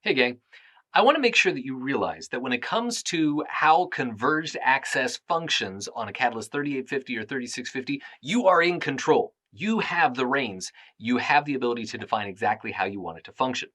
Hey gang, I want to make sure that you realize that when it comes to how converged access functions on a Catalyst 3850 or 3650, you are in control. You have the reins. You have the ability to define exactly how you want it to function.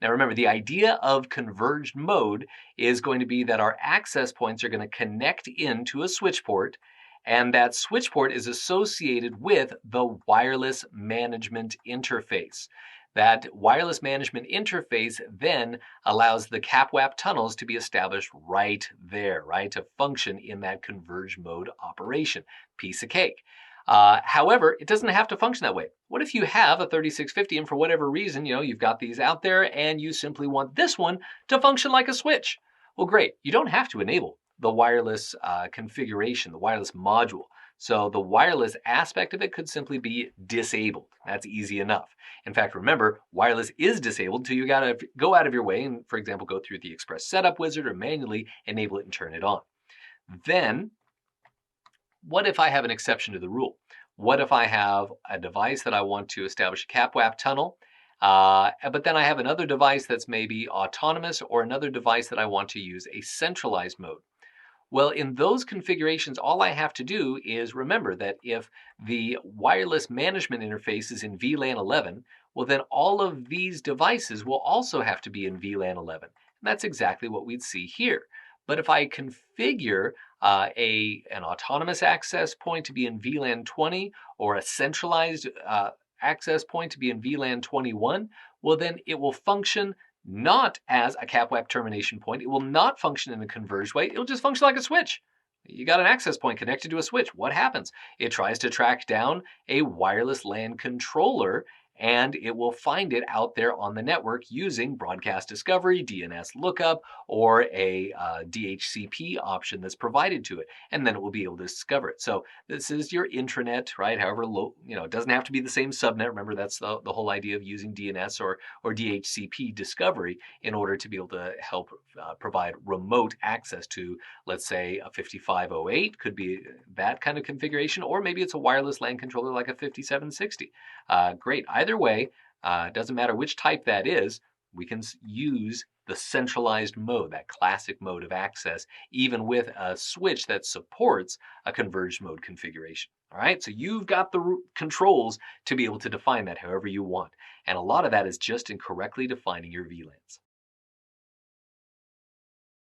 Now remember, the idea of converged mode is going to be that our access points are going to connect into a switch port, and that switch port is associated with the wireless management interface. That wireless management interface then allows the CAPWAP tunnels to be established right there, right, to function in that converged mode operation. Piece of cake. However, it doesn't have to function that way. What if you have a 3650 and for whatever reason, you've got these out there and you simply want this one to function like a switch? Well, great. You don't have to enable the wireless configuration, the wireless module. So the wireless aspect of it could simply be disabled. That's easy enough. In fact, remember, wireless is disabled, so you got to go out of your way and, for example, go through the Express Setup Wizard or manually enable it and turn it on. Then, what if I have an exception to the rule? What if I have a device that I want to establish a CAPWAP tunnel, but then I have another device that's maybe autonomous or another device that I want to use a centralized mode? Well, in those configurations, all I have to do is remember that if the wireless management interface is in VLAN 11, well, then all of these devices will also have to be in VLAN 11. And that's exactly what we'd see here. But if I configure an autonomous access point to be in VLAN 20 or a centralized access point to be in VLAN 21, well, then it will function not as a CAPWAP termination point. It will not function in a converged way. It'll just function like a switch. You got an access point connected to a switch. What happens? It tries to track down a wireless LAN controller and it will find it out there on the network using broadcast discovery, DNS lookup, or a DHCP option that's provided to it. And then it will be able to discover it. So this is your intranet, right? However low, it doesn't have to be the same subnet. Remember, that's the whole idea of using DNS or DHCP discovery in order to be able to help provide remote access to, let's say, a 5508 could be that kind of configuration, or maybe it's a wireless LAN controller like a 5760. Great. Either way, doesn't matter which type that is, we can use the centralized mode, that classic mode of access, even with a switch that supports a converged mode configuration. All right, so you've got the controls to be able to define that however you want. And a lot of that is just in correctly defining your VLANs.